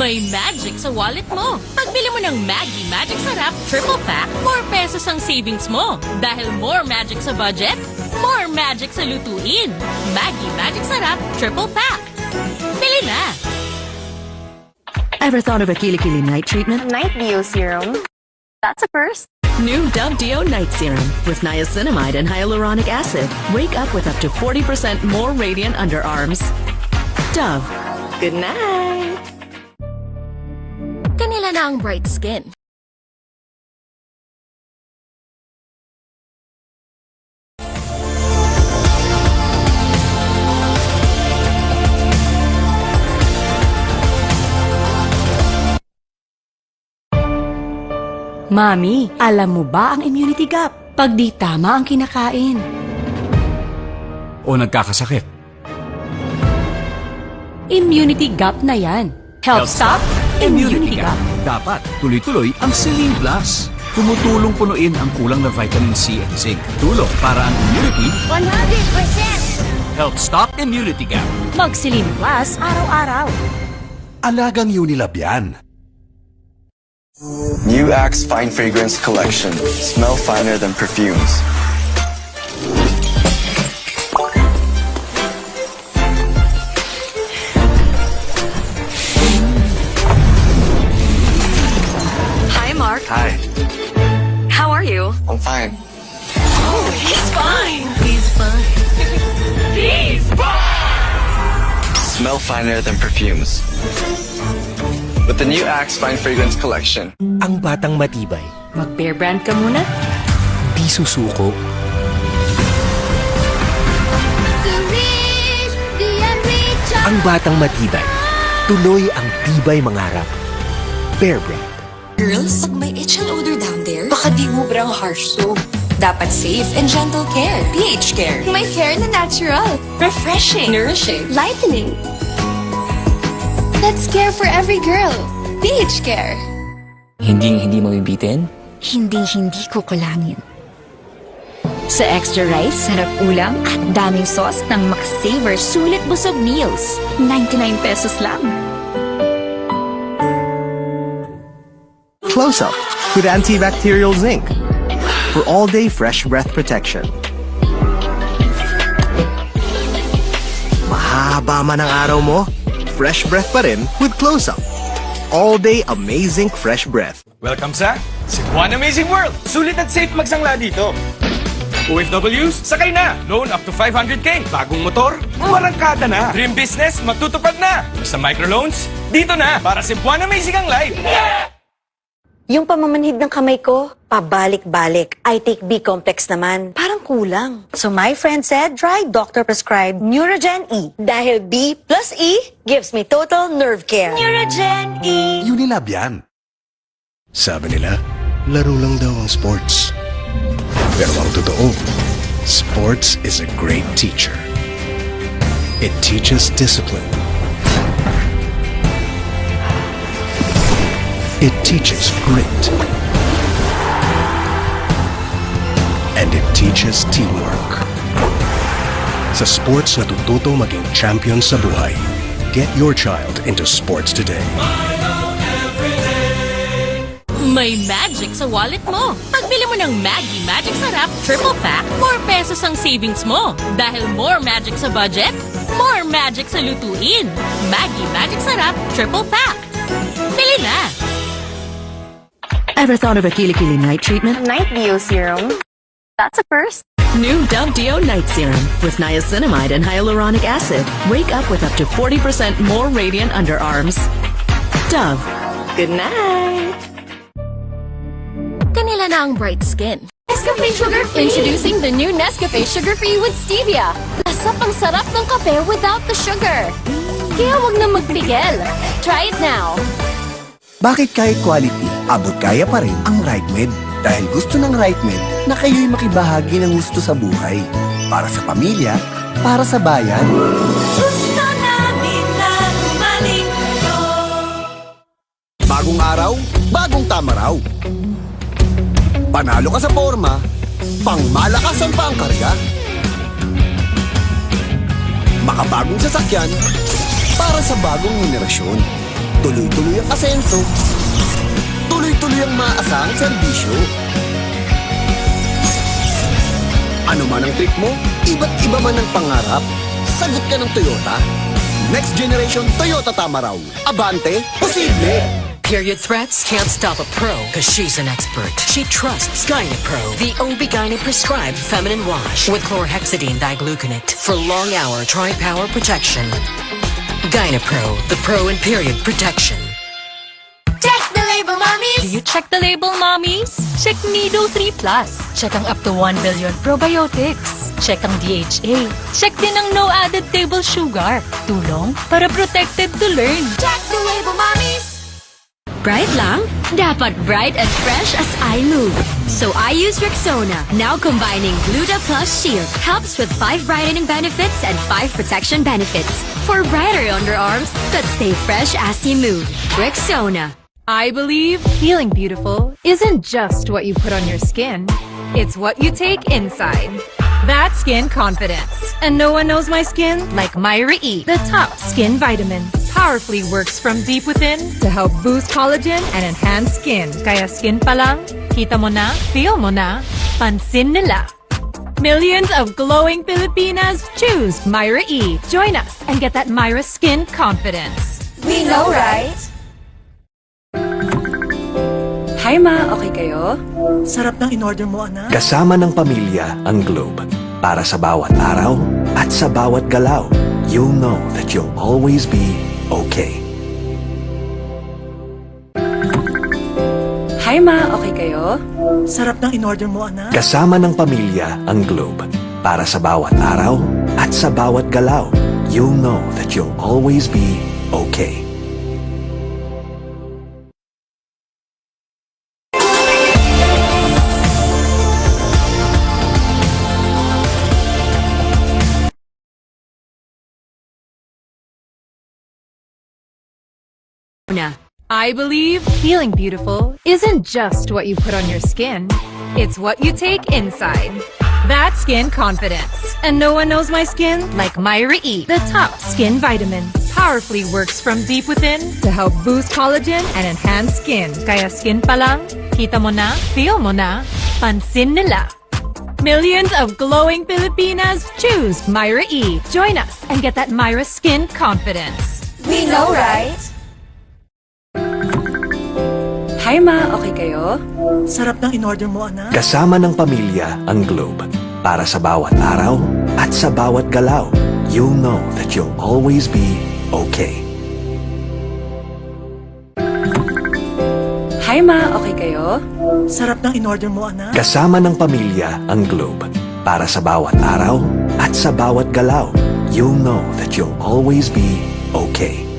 May magic sa wallet mo. Pagbili mo ng Maggi Magic Sarap Triple Pack, 4 pesos ang savings mo. Dahil more magic sa budget, more magic sa lutuin. Maggi Magic Sarap Triple Pack. Bili na! Ever thought of a Kilikili night treatment? Night Dio Serum. That's a first. New Dove Dio Night Serum with niacinamide and hyaluronic acid. Wake up with up to 40% more radiant underarms. Dove. Good night. Kanila na ang bright skin. Mami, alam mo ba ang immunity gap? Pag di tama ang kinakain. O nagkakasakit. Immunity gap na yan. Health Stop, Immunity Gap. Dapat tuloy-tuloy ang Celine Plus. Tumutulong punuin ang kulang na vitamin C at zinc. Tulong para ang immunity 100%! Health Stop Immunity Gap. Mag-Celine Plus araw-araw. Alagang Unilab yan. New Axe Fine Fragrance Collection. Smell finer than perfumes. Hi, Mark. Hi, How are you? I'm fine. He's fine. Smell finer than perfumes. With the new Axe Fine Fragrance Collection. Ang batang matibay, Mag-bear brand ka muna. di susuko. Ang batang matibay, tuloy ang tibay mangarap. Bear Brand. Girls, pag may itch and odor down there, baka di ubrang harsh soap. Dapat safe and gentle care. pH Care. May care na natural. Refreshing. Nourishing. Lightening. That's care for every girl. pH Care. Hindi mabibitin? Hindi kukulangin. Sa extra rice, sarap ulam, at daming sauce ng Max-Saver Sulit Busog Meals. 99 pesos lang. Close Up with antibacterial zinc for all-day fresh breath protection. Mahaba man ang araw mo, fresh breath pa rin with Close Up. All-day amazing fresh breath. Welcome sa Cebuan Amazing World! Sulit at safe magsangla dito. OFWs, sakay na! Loan up to 500k. Bagong motor, marangkada na. Dream business, magtutupad na. Basta microloans, dito na. Para Cebuan Amazing ang life. Yung pamamanhid ng kamay ko, pabalik-balik. I take B-complex naman. Parang kulang. So my friend said, try doctor-prescribed Neurogen E. Dahil B plus E gives me total nerve care. Neurogen E! Unilab yan. Sabi nila, laro lang daw ang sports. Pero ang totoo, sports is a great teacher. It teaches discipline. It teaches grit. And it teaches teamwork. Sa sports natututo maging champion sa buhay. Get your child into sports today. May magic sa wallet mo. Pagbili mo ng Maggi Magic Sarap Triple Pack, 4 pesos ang savings mo. Dahil more magic sa budget, more magic sa lutuin. Maggi Magic Sarap Triple Pack. Bili na! Ever thought of a Kilikili night treatment? Night Dio Serum. That's a first. New Dove Dio Night Serum with niacinamide and hyaluronic acid. Wake up with up to 40% more radiant underarms. Dove. Good night. Kanila na ang bright skin. Nescafe Sugar Free! Introducing the new Nescafe Sugar Free with Stevia. Lasap ang sarap ng kape without the sugar. Kaya wag na magpigil. Try it now. Bakit kahit quality, abot kaya pa rin ang RightMed? Dahil gusto ng RightMed na kayo'y makibahagi ng gusto sa buhay. Para sa pamilya, para sa bayan. Gusto namin na bumalik ito. Bagong araw, bagong tama raw. Panalo ka sa forma, pangmalakasan pa ang karga. Makabagong sasakyan para sa bagong henerasyon. tuloy-tuloy ang asenso, tuloy-tuloy ang maasahang serbisyo. Ano man ang trip mo, iba't iba man ang pangarap, sagot ka ng Toyota. Next generation Toyota Tamaraw. Abante, posible! Period threats can't stop a pro because she's an expert. She trusts Gynapro, the OB-GYN prescribed feminine wash with chlorhexidine digluconate for long-hour tri-power protection. Gynapro, the pro in period protection. Check the label, mommies! Do you check the label, mommies? Check Nido 3 Plus. Check ang up to 1 billion probiotics. Check ang DHA. Check din ang no added table sugar. Tulong para protected to learn. Check the label, mommies! Bright lang? Dapat bright and fresh as I move. So I use Rexona, now combining Gluta Plus Shield. Helps with 5 brightening benefits and 5 protection benefits. For brighter underarms that stay fresh as you move. Rexona. I believe healing beautiful isn't just what you put on your skin. It's what you take inside. That's skin confidence. And no one knows my skin like Myra E, the top skin vitamin. Powerfully works from deep within to help boost collagen and enhance skin. Kaya skin pa lang, kita mo na, feel mo na, pansin nila. Millions of glowing Filipinas choose Myra E. Join us and get that Myra skin confidence. We know, right? Hi ma, okay kayo? Sarap ng in-order mo, anak. Kasama ng pamilya ang Globe. Para sa bawat araw at sa bawat galaw, you'll know that you'll always be okay. Hi ma, okay kayo? Sarap ng in-order mo, anak. Kasama ng pamilya ang Globe. Para sa bawat araw at sa bawat galaw, you'll know that you'll always be okay. I believe healing beautiful isn't just what you put on your skin. It's what you take inside. That's skin confidence. And no one knows my skin like Myra E, the top skin vitamin. Powerfully works from deep within to help boost collagen and enhance skin. Kaya skin pa lang, kita mo na, feel mo na, pansin nila. Millions of glowing Filipinas choose Myra E. Join us and get that Myra skin confidence. We know, right? Hi ma, okay kayo? Sarap ng in-order mo, anak. Kasama ng pamilya ang Globe. Para sa bawat araw at sa bawat galaw, you'll know that you'll always be okay. Hi ma, okay kayo? Sarap ng in-order mo, anak. Kasama ng pamilya ang Globe. Para sa bawat araw at sa bawat galaw, you'll know that you'll always be okay.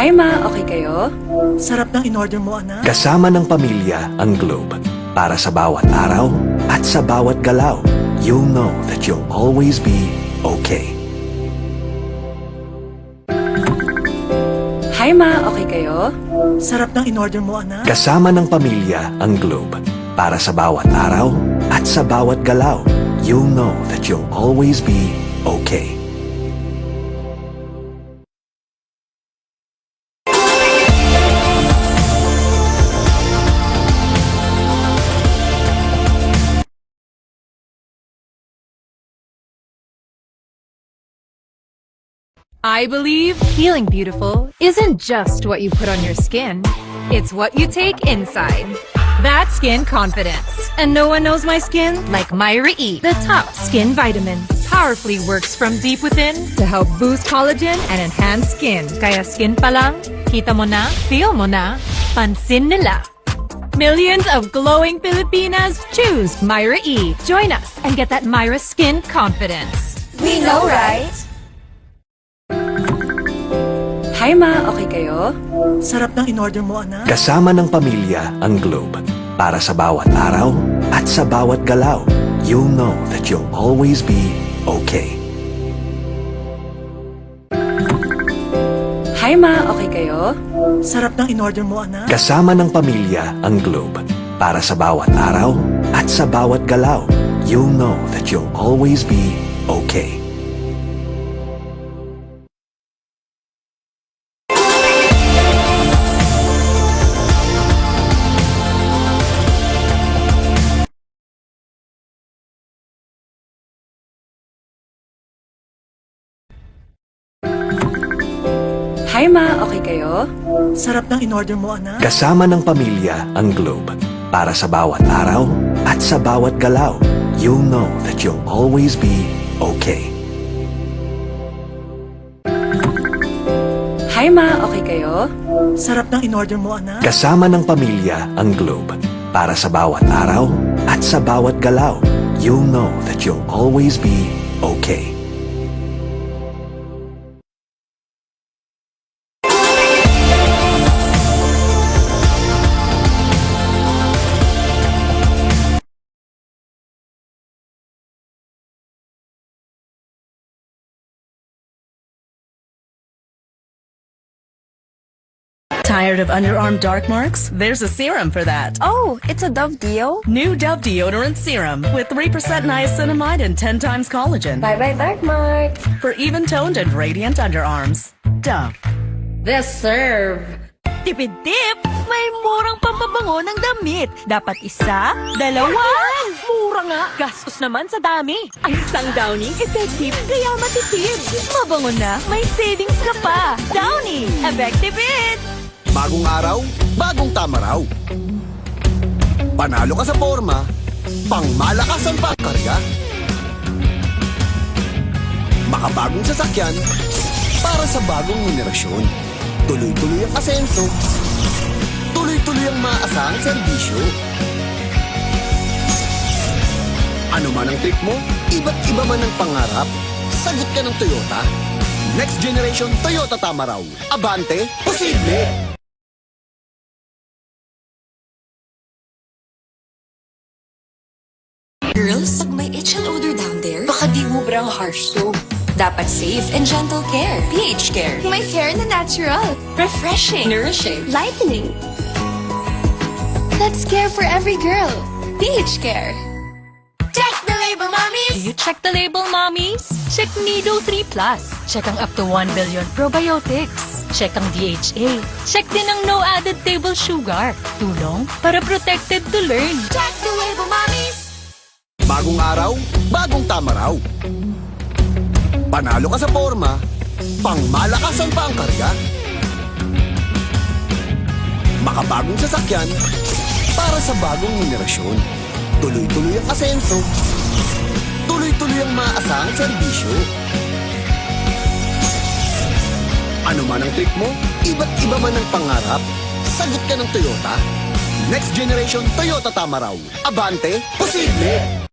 Hi ma, okay kayo? Sarap ng in-order mo, anak. Kasama ng pamilya ang Globe. Para sa bawat araw at sa bawat galaw, you'll know that you'll always be okay. Hi ma, okay kayo? Sarap ng in-order mo, anak. Kasama ng pamilya ang Globe. Para sa bawat araw at sa bawat galaw, you'll know that you'll always be okay. I believe healing beautiful isn't just what you put on your skin. It's what you take inside. That's skin confidence. And no one knows my skin like Myra E, the top skin vitamin. Powerfully works from deep within to help boost collagen and enhance skin. Kaya skin pa lang, kita mo na, feel mo na, pansin nila. Millions of glowing Filipinas choose Myra E. Join us and get that Myra skin confidence. We know, right? Hi ma, okay kayo? Sarap ng in-order mo, anak. Kasama ng pamilya ang Globe. Para sa bawat araw at sa bawat galaw, you'll know that you'll always be okay. Hi ma, okay kayo? Sarap ng in-order mo, anak. Kasama ng pamilya ang Globe. Para sa bawat araw at sa bawat galaw, you'll know that you'll always be okay. Hi ma, okay kayo? Sarap ng in-order mo, anak. Kasama ng pamilya ang Globe. Para sa bawat araw at sa bawat galaw, you'll know that you'll always be okay. Hi ma, okay kayo? Sarap ng in-order mo, anak. Kasama ng pamilya ang Globe. Para sa bawat araw at sa bawat galaw, you'll know that you'll always be okay. Tired of underarm dark marks? There's a serum for that. Oh, it's a Dove Deo? New Dove Deodorant Serum with 3% niacinamide and 10 times collagen. Bye-bye dark marks. For even-toned and radiant underarms. Dove. This serve. Tipid-tip! May murang pampabango ng damit. Dapat isa, dalawa. Mura nga. Gastos naman sa dami. Ang isang Downy, effective, kaya matipid. Mabango na, may savings ka pa. Downy, effective it! Bagong araw, bagong tama raw. Panalo ka sa forma, pangmalakasan pa ang karga. Makabagong sasakyan, para sa bagong henerasyon. Tuloy-tuloy ang asenso, tuloy-tuloy ang maaasahang serbisyo. Ano man ang trip mo, iba't iba man ang pangarap, sagot ka ng Toyota. Next generation Toyota tama raw. Abante, posible! Girls, pag may itch and odor down there, baka di sobrang harsh soap. Dapat safe and gentle care. pH Care. May care na natural. Refreshing. Nourishing. Lightening. That's care for every girl. pH Care. Check the label, mommies! Do you check the label, mommies? Check Nido 3 Plus. Check ang up to 1 billion probiotics. Check ang DHA. Check din ang no added table sugar. Tulong para protected to learn. Check the label, mommies! Bagong araw, bagong tama raw. Panalo ka sa forma, pangmalakasan pa ang karga. Makabagong sasakyan, para sa bagong henerasyon. Tuloy-tuloy ang asenso, tuloy-tuloy ang maaasahang serbisyo. Ano man ang trip mo, iba't iba man ang pangarap, sagot ka ng Toyota. Next generation Toyota tama raw. Abante, posible!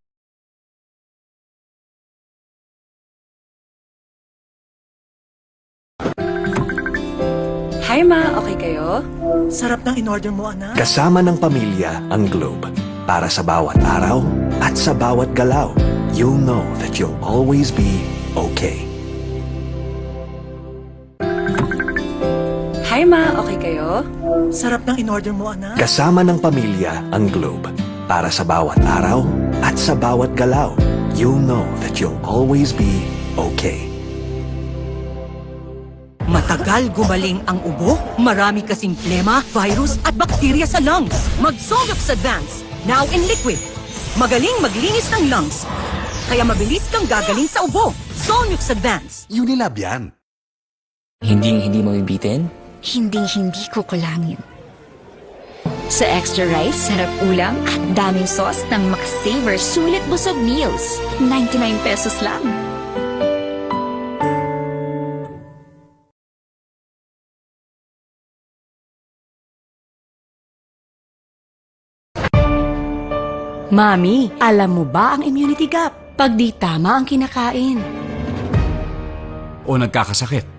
Hi ma, okay kayo? Sarap ng in-order mo, anak. Kasama ng pamilya ang Globe. Para sa bawat araw at sa bawat galaw, you'll know that you'll always be okay. Hi ma, okay kayo? Sarap ng in-order mo, anak. Kasama ng pamilya ang Globe. Para sa bawat araw at sa bawat galaw, you'll know that you'll always be okay. Matagal gumaling ang ubo, marami kasing plema, virus at bakterya sa lungs. Mag-Solux Advance, now in liquid. Magaling maglinis ng lungs, kaya mabilis kang gagaling sa ubo. Solux Advance. Unilab yan. Hindi mabibitin? Hinding-hindi ko kulangin. Sa extra rice, sarap ulam at daming sauce ng makasavor sulit busog meals. 99 pesos lang. Mami, alam mo ba ang immunity gap? Pag di tama ang kinakain. O nagkakasakit.